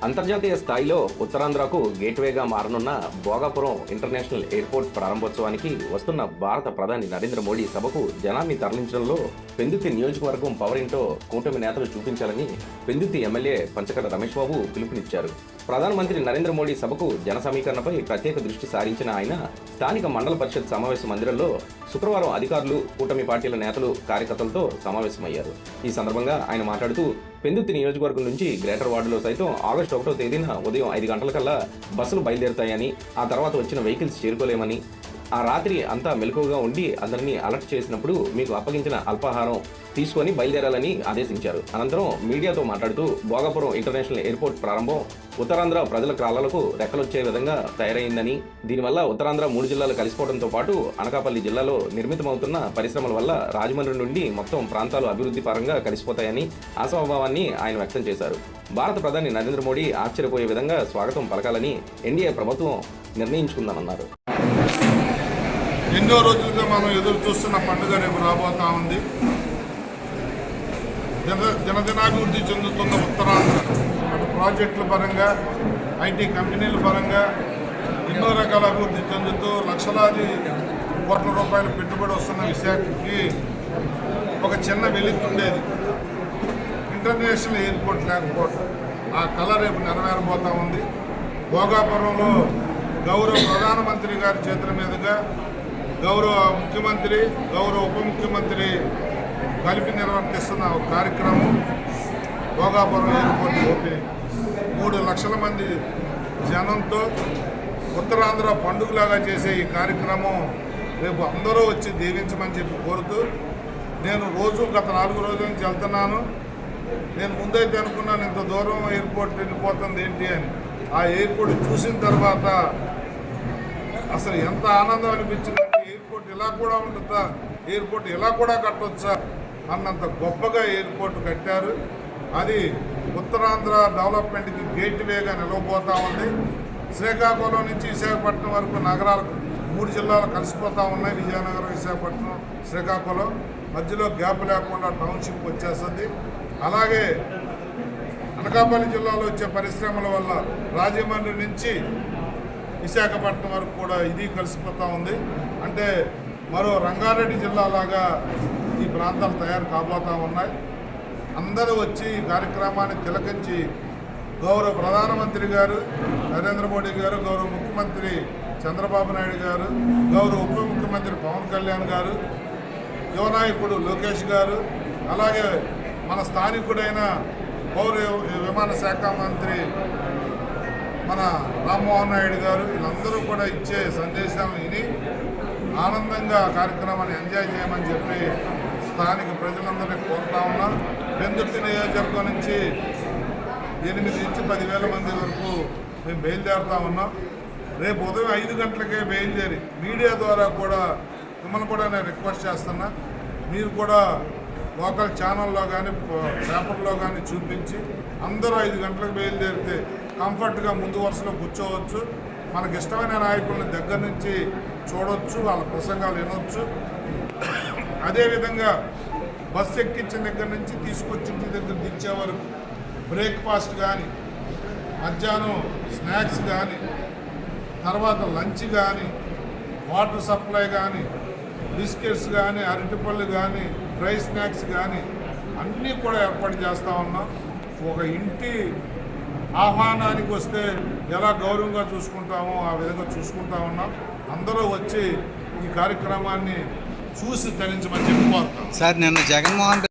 అంతర్జాతీయ స్థాయిలో ఉత్తరాంధ్రకు గేట్వేగా మారనున్న భోగాపురం ఇంటర్నేషనల్ ఎయిర్పోర్ట్ ప్రారంభోత్సవానికి వస్తున్న భారత ప్రధాని నరేంద్ర మోడీ సభకు జనాన్ని తరలించడంలో పెందుర్తి నియోజకవర్గం పవర్ ఏంటో కూటమి నేతలు చూపించాలని పెందుర్తి ఎమ్మెల్యే పంచకర్ల రమేష్ బాబు పిలుపునిచ్చారు. ప్రధానమంత్రి నరేంద్ర మోడీ సభకు జన సమీకరణపై ప్రత్యేక దృష్టి సారించిన ఆయన స్థానిక మండల పరిషత్ సమావేశ మందిరంలో శుక్రవారం అధికారులు, కూటమి పార్టీల నేతలు, కార్యకర్తలతో సమావేశమయ్యారు. ఈ సందర్భంగా ఆయన మాట్లాడుతూ పెందుర్తి నియోజకవర్గం నుంచి గ్రేటర్ వార్డులో సైతం ఆగస్టు 1వ తేదీన ఉదయం 5 గంటలకల్లా బస్సులు బయలుదేరుతాయని, ఆ తర్వాత వచ్చిన వెహికల్స్ చేరుకోలేమని, ఆ రాత్రి అంతా మెలకువగా ఉండి అందరినీ అలర్ట్ చేసినప్పుడు మీకు అప్పగించిన అల్పాహారం తీసుకొని బయలుదేరాలని ఆదేశించారు. అనంతరం మీడియాతో మాట్లాడుతూ భోగాపురం ఇంటర్నేషనల్ ఎయిర్పోర్ట్ ప్రారంభం ఉత్తరాంధ్ర ప్రజల కాళ్ళలకు రెక్కలొచ్చే విధంగా తయారైందని, దీనివల్ల ఉత్తరాంధ్ర 3 జిల్లాలు కలిసిపోవడంతో పాటు అనకాపల్లి జిల్లాలో నిర్మితమవుతున్న పరిశ్రమల వల్ల రాజమండ్రి నుండి మొత్తం ప్రాంతాలు అభివృద్ధి పరంగా కలిసిపోతాయని ఆశాభావాన్ని ఆయన వ్యక్తం చేశారు. భారత ప్రధాని నరేంద్ర మోడీ ఆశ్చర్యపోయే విధంగా స్వాగతం పలకాలని ఎన్డీఏ ప్రభుత్వం నిర్ణయించుకుందన్నారు. ఎన్నో రోజులుగా మనం ఎదురు చూస్తున్న పండుగ రేపు రాబోతా ఉంది. జనదినాభివృద్ధి చెందుతున్న ఉత్తరాంధ్ర అటు ప్రాజెక్టుల పరంగా, ఐటీ కంపెనీల పరంగా ఎన్నో రకాల అభివృద్ధి చెందుతూ లక్షలాది కోట్ల రూపాయల పెట్టుబడి వస్తున్న విశాఖకి ఒక చిన్న వెలుగుతుండేది ఇంటర్నేషనల్ ఎయిర్పోర్ట్ లేకపోవడం. ఆ కళ రేపు నెరవేరబోతా ఉంది. భోగాపురంలో గౌరవ ప్రధానమంత్రి గారి చేతుల మీదుగా గౌరవ ముఖ్యమంత్రి, గౌరవ ఉప ముఖ్యమంత్రి కలిపి నిర్వర్తిస్తున్న ఒక కార్యక్రమం భోగాపురం ఎయిర్పోర్ట్ ఓపెనింగ్. 3 లక్షల మంది జనంతో ఉత్తరాంధ్ర పండుగలాగా చేసే ఈ కార్యక్రమం రేపు అందరూ వచ్చి దీవించమని చెప్పి కోరుతూ, నేను గత 4 రోజుల నుంచి వెళ్తున్నాను. నేను ముందైతే అనుకున్నాను ఇంత దూరం ఎయిర్పోర్ట్ వెళ్ళిపోతుంది ఏంటి అని. ఆ ఎయిర్పోర్ట్ చూసిన తర్వాత అసలు ఎంత ఆనందం అనిపించిందంటే, ఎయిర్పోర్ట్ ఇలా కూడా ఉంటుందా, ఎయిర్పోర్ట్ ఇలా కూడా కట్టొచ్చా అన్నంత గొప్పగా ఎయిర్పోర్ట్ కట్టారు. అది ఉత్తరాంధ్ర డెవలప్మెంట్కి గేట్వేగా నిలవబోతూ ఉంది. శ్రీకాకుళం నుంచి విశాఖపట్నం వరకు నగరాలకు 3 జిల్లాలు కలిసిపోతూ ఉన్నాయి. విజయనగరం, విశాఖపట్నం, శ్రీకాకుళం మధ్యలో గ్యాప్ లేకుండా టౌన్షిప్ వచ్చేస్తుంది. అలాగే అనకాపల్లి జిల్లాలో వచ్చే పరిశ్రమల వల్ల రాజమండ్రి నుంచి విశాఖపట్నం వరకు కూడా ఇది కలిసిపోతూ ఉంది. అంటే మరో రంగారెడ్డి జిల్లాలాగా ఈ ప్రాంతాలు తయారు కాబోతూ ఉన్నాయి. అందరూ వచ్చి ఈ కార్యక్రమాన్ని తిలకించి గౌరవ ప్రధానమంత్రి గారు నరేంద్ర మోడీ గారు, గౌరవ ముఖ్యమంత్రి చంద్రబాబు నాయుడు గారు, గౌరవ ఉప ముఖ్యమంత్రి పవన్ కళ్యాణ్ గారు, యువ నాయకుడు లోకేష్ గారు, అలాగే మన స్థానికుడైన పౌర విమాన శాఖ మంత్రి మన రామ్మోహన్ నాయుడు గారు, వీళ్ళందరూ కూడా ఇచ్చే సందేశాలను విని ఆనందంగా కార్యక్రమాన్ని ఎంజాయ్ చేయమని చెప్పి స్థానిక ప్రజలందరినీ కోరుతా ఉన్నాం. పెందుర్తి నియోజకవర్గం నుంచి 8 నుంచి 10,000 మంది వరకు మేము బయలుదేరుతా ఉన్నాం. రేపు ఉదయం 5 గంటలకే బయలుదేరి మీడియా ద్వారా కూడా మిమ్మల్ని కూడా నేను రిక్వెస్ట్ చేస్తున్నా, మీరు కూడా లోకల్ ఛానల్లో కానీ పేపర్లో కానీ చూపించి అందరూ 5 గంటలకు బయలుదేరితే కంఫర్ట్గా ముందు వరుసలో కూర్చోవచ్చు. మనకి ఇష్టమైన నాయకులను దగ్గర నుంచి చూడవచ్చు, వాళ్ళ ప్రసంగాలు వినొచ్చు. అదేవిధంగా బస్సు ఎక్కించిన దగ్గర నుంచి తీసుకొచ్చి ఇంటి దగ్గర దించే వరకు బ్రేక్ఫాస్ట్ కానీ, మధ్యాహ్నం స్నాక్స్ కానీ, తర్వాత లంచ్ కానీ, వాటర్ సప్లై కానీ, బిస్కెట్స్ కానీ, అరటిపళ్ళు కానీ, డ్రై స్నాక్స్ కానీ అన్నీ కూడా ఏర్పాటు చేస్తూ ఉన్నాం. ఒక ఇంటి ఆహ్వానానికి వస్తే ఎలా గౌరవంగా చూసుకుంటామో ఆ విధంగా చూసుకుంటా ఉన్నాం. అందరూ వచ్చి ఈ కార్యక్రమాన్ని చూసి తరించమని చెప్పి కోరుతాం. సార్, నిన్న జగన్మోహన్